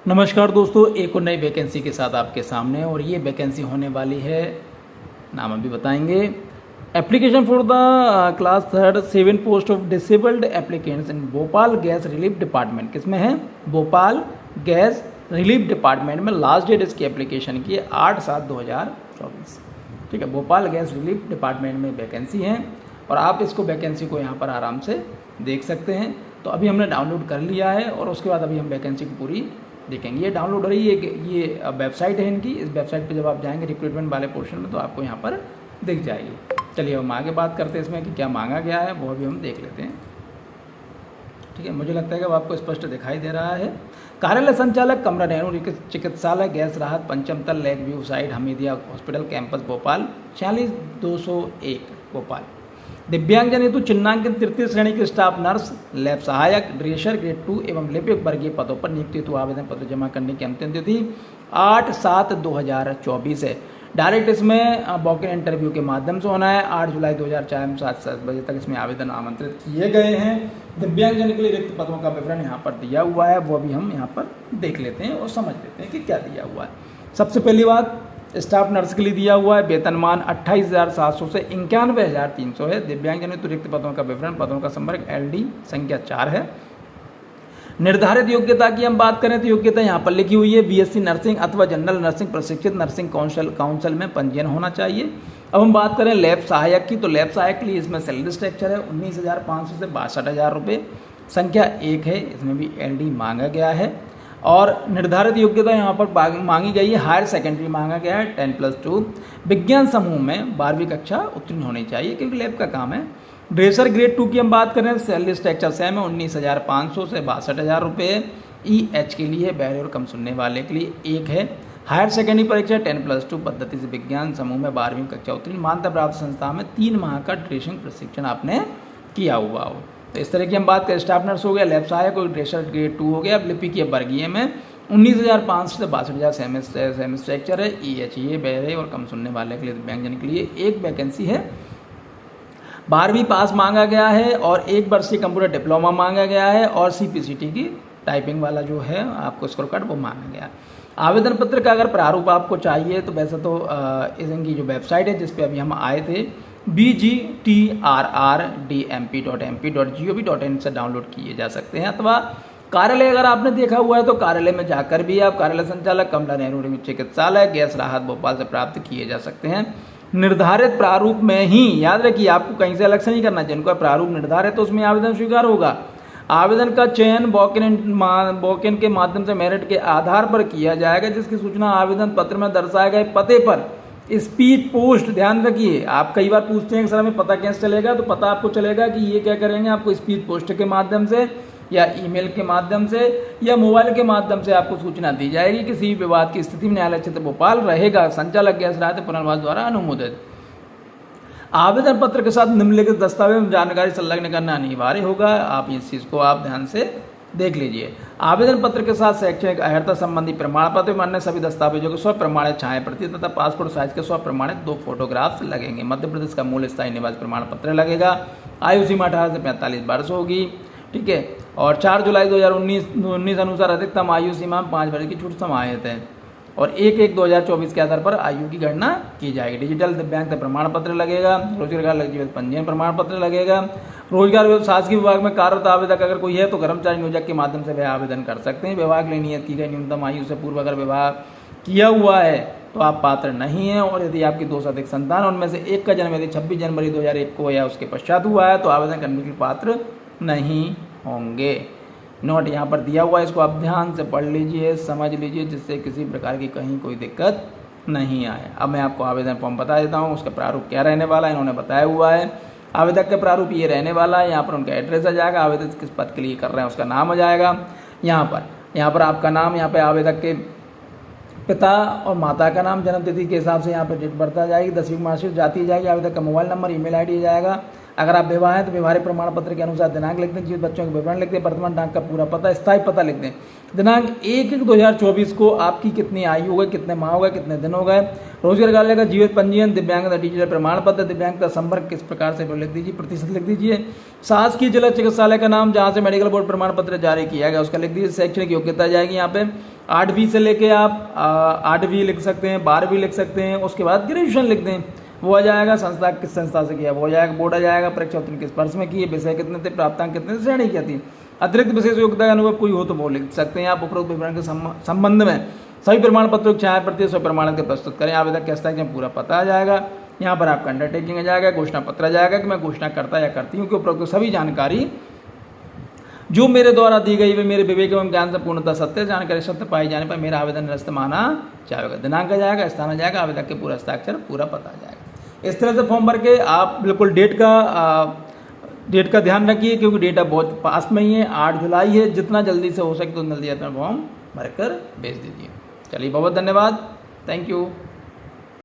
नमस्कार दोस्तों, एक और नई वैकेंसी के साथ आपके सामने। और ये वैकेंसी होने वाली है, नाम अभी बताएंगे। Application for the class 3 7 post of disabled applicants in Bhopal gas relief department. किसमें है? भोपाल गैस रिलीफ डिपार्टमेंट में। लास्ट डेट इसकी एप्लीकेशन की है 8/7/2024। ठीक है, भोपाल गैस रिलीफ डिपार्टमेंट में वैकेंसी है और आप इसको वैकेंसी को यहाँ पर आराम से देख सकते हैं। तो अभी हमने डाउनलोड कर लिया है और उसके बाद अभी हम वैकेंसी की पूरी देखेंगे। ये डाउनलोड हो रही है, ये वेबसाइट है इनकी। इस वेबसाइट पे जब आप जाएंगे रिक्रूटमेंट वाले पोर्शन में तो आपको यहाँ पर दिख जाएगी। चलिए हम आगे बात करते हैं इसमें कि क्या मांगा गया है, वो भी हम देख लेते हैं। ठीक है, मुझे लगता है कि वो आपको स्पष्ट दिखाई दे रहा है। कार्यालय संचालक कमरा नेहरू चिकित्सालय गैस राहत पंचम तल lake view side Hamidia hospital campus Bhopal 46201 Bhopal. दिव्यांगजन हेतु चिन्हांकित तृतीय श्रेणी के स्टाफ नर्स, लैब सहायक, ड्रेशर ग्रेड 2 एवं लिपिक वर्गीय पदों पर नियुक्ति हेतु आवेदन पत्र जमा करने की अंतिम तिथि 8/7/2024 है। डायरेक्ट इसमें वॉक इन इंटरव्यू के माध्यम से होना है। 8 जुलाई 2004 7 बजे तक इसमें आवेदन आमंत्रित किए गए हैं। दिव्यांगजन के लिए रिक्त पदों का विवरण यहाँ पर दिया हुआ है, वो भी हम यहाँ पर देख लेते हैं और समझ लेते हैं कि क्या दिया हुआ है। सबसे पहली बात, स्टाफ नर्स के लिए दिया हुआ है वेतनमान 28,700 से 91,300 है। दिव्यांगजन हेतु रिक्त पदों का विवरण, पदों का संपर्क LD संख्या 4 है। निर्धारित योग्यता की हम बात करें तो योग्यता यहाँ पर लिखी हुई है BSc नर्सिंग अथवा जनरल नर्सिंग प्रशिक्षित नर्सिंग काउंसिल में पंजीयन होना चाहिए। अब हम बात करें लैब सहायक की, तो लैब सहायक के लिए इसमें सैलरी स्ट्रक्चर है 19,500 से 62,000 रुपये। संख्या 1 है, इसमें भी LD मांगा गया है। और निर्धारित योग्यता यहाँ पर मांगी गई है हायर सेकेंडरी मांगा गया है 10+2। विज्ञान समूह में 12वीं कक्षा उत्तीर्ण होनी चाहिए क्योंकि लैब का काम है। ड्रेसर ग्रेड 2 की हम बात करें, सैलरी स्ट्रक्चर सेम है 19,500 से 62,000 रुपये। EH के लिए बहरे और कम सुनने वाले के लिए 1 है। हायर सेकेंडरी परीक्षा 10+2 पद्धति से विज्ञान समूह में 12वीं कक्षा उत्तीर्ण मान्यता प्राप्त संस्था में 3 माह का ड्रेसिंग प्रशिक्षण आपने किया हुआ हो। तो इस तरह की हम बात करें, स्टाफ नर्स हो गया, लैब सहायक और ड्रेसर ग्रेड 2 हो गया। अब लिपिक के वर्गीय में 19,500 से 62,000 सेम स्ट्रक्चर है। EH ये बहरे और कम सुनने वाले के लिए दिव्यांगजन के लिए 1 वैकेंसी है। 12वीं पास मांगा गया है और 1 वर्षीय कंप्यूटर डिप्लोमा मांगा गया है और CPCT की टाइपिंग वाला जो है आपको स्कोर कार्ड वो मांगा गया। आवेदन पत्र का अगर प्रारूप आपको चाहिए तो वैसे तो इनकी जो वेबसाइट है जिस पे अभी हम आए थे bgtrrdmp.mp.gov.in से डाउनलोड किए जा सकते हैं, अथवा कार्यालय अगर आपने देखा हुआ है तो कार्यालय में जाकर भी आप कार्यालय संचालक कमला नेहरू चिकित्सालय गैस राहत भोपाल से प्राप्त किए जा सकते हैं। निर्धारित प्रारूप में ही, याद रखिए आपको कहीं से अलग से नहीं करना, जिनका प्रारूप निर्धारित है उसमें आवेदन स्वीकार होगा। आवेदन का चयन वॉक इन के माध्यम से मेरिट के आधार पर किया जाएगा, जिसकी सूचना आवेदन पत्र में दर्शाए गए पते पर स्पीड पोस्ट, ध्यान रखिए आप कई बार पूछते हैं कि सर हमें पता कैसे चलेगा, तो पता आपको चलेगा कि ये क्या करेंगे, आपको स्पीड पोस्ट के माध्यम से या ईमेल के माध्यम से या मोबाइल के माध्यम से आपको सूचना दी जाएगी। किसी भी विवाद की स्थिति में न्यायालय क्षेत्र भोपाल रहेगा संचालक गैस राहत पुनर्वास द्वारा अनुमोदित। आवेदन पत्र के साथ निम्नलिखित दस्तावेज जानकारी संलग्न करना अनिवार्य होगा। आप इस चीज़ को आप ध्यान से देख लीजिए। आवेदन पत्र के साथ शैक्षणिक अर्हता संबंधी प्रमाण पत्र एवं अन्य सभी दस्तावेजों के स्वप्रमाणित छाया प्रति तथा पासपोर्ट साइज के स्वप्रमाणित 2 फोटोग्राफ्स लगेंगे। मध्य प्रदेश का मूल स्थायी निवास प्रमाण पत्र लगेगा। आयु सीमा 18 से 45 वर्ष होगी। ठीक है, और 4 जुलाई 2019 अनुसार अधिकतम आयु सीमा 5 वर्ष की छूट समाहित है और 1/1/2024 के आधार पर आयु की गणना की जाएगी। डिजिटल दिव्यांगता प्रमाण पत्र लगेगा। रोजगार जीवित पंजीयन प्रमाण पत्र लगेगा। रोजगार एवं शासकीय विभाग में कार्यरत आवेदक अगर कोई है तो कर्मचारी नियोजक के माध्यम से वह आवेदन कर सकते हैं। विभाग के लिए नियत की गई न्यूनतम आयु से पूर्व अगर विवाह किया हुआ है तो आप पात्र नहीं हैं, और यदि आपकी 2 से अधिक संतान उनमें से एक का जन्म यदि 26 जनवरी 2001 को या उसके पश्चात हुआ है तो आवेदन करने के लिए पात्र नहीं होंगे। नोट यहाँ पर दिया हुआ है, इसको आप ध्यान से पढ़ लीजिए, समझ लीजिए, जिससे किसी प्रकार की कहीं कोई दिक्कत नहीं आए। अब मैं आपको आवेदन फॉर्म बता देता हूँ, उसका प्रारूप क्या रहने वाला है, इन्होंने बताया हुआ है। आवेदक का प्रारूप ये रहने वाला है। यहाँ पर उनका एड्रेस आ जाएगा, आवेदक किस पद के लिए कर रहे हैं उसका नाम आ जाएगा। यहाँ पर आपका नाम, यहाँ पर आवेदक के पिता और माता का नाम, जन्म तिथि के हिसाब से यहाँ पर डेट बर्थ आ जाएगी, 10वीं मार्कशीट जाती जाएगी, आवेदक का मोबाइल नंबर, email ID आ जाएगा। अगर आप विवाह हैं तो व्यवहारिक प्रमाण पत्र के अनुसार दिनांक लिख दें, जीवित बच्चों के विवरण लिख दें, वर्तमान डाक का पूरा पता, स्थायी पता लिख दें। दिनांक 1/1/2024 को आपकी कितनी आयु हो गई, कितने माह हो गए, कितने दिन हो गए, रोजगार कार्यालय का जीवित पंजीयन, दिव्यांगता डिजिटल प्रमाण पत्र, दिव्यांगता संपर्क किस प्रकार से लिख दीजिए, प्रतिशत लिख दीजिए। शासकीय जिला चिकित्सालय का नाम जहाँ से मेडिकल बोर्ड प्रमाण पत्र जारी किया गया उसका लिख दीजिए। शैक्षणिक योग्यता जाएगी यहाँ पे 8वीं से लेके आप 8वीं लिख सकते हैं, 12वीं लिख सकते हैं, उसके बाद ग्रेजुएशन लिख दें, वो आ जाएगा। संस्था किस संस्था से किया वो आ जाएगा, बोर्ड आ जाएगा। परीक्षा उत्तीर्ण किस वर्ष में की, विषय कितने थे, प्राप्तांक कितने थे, श्रेणी क्या थी। अतिरिक्त विशेष योग्यता का अनुभव कोई हो तो वो लिख सकते हैं आप। उपरोक्त विवरण के संबंध में सभी प्रमाण पत्रों की छाया प्रति स्व प्रमाणन के प्रस्तुत करें। आवेदक के हस्ताक्षर में पूरा पता आ जाएगा। यहाँ पर आपका अंडरटेकिंग आ जाएगा, घोषणा पत्र आ जाएगा कि मैं घोषणा करता या करती हूँ कि उपरोक्त सभी जानकारी जो मेरे द्वारा दी गई वे मेरे विवेक एवं ज्ञान से पूर्णतः सत्य जानकारी सत्य पाई जाने पर मेरा आवेदन निरस्त माना जाएगा। दिनांक आ जाएगा, स्थान आ जाएगा, आवेदक के पूरा हस्ताक्षर पूरा पता आ जाएगा। इस तरह से फॉर्म भर के आप बिल्कुल डेट का ध्यान रखिए क्योंकि डेट अब बहुत पास में ही है, 8 जुलाई है। जितना जल्दी से हो सके उतना जल्दी अपना फॉर्म भर कर भेज दीजिए। चलिए बहुत धन्यवाद, थैंक यू।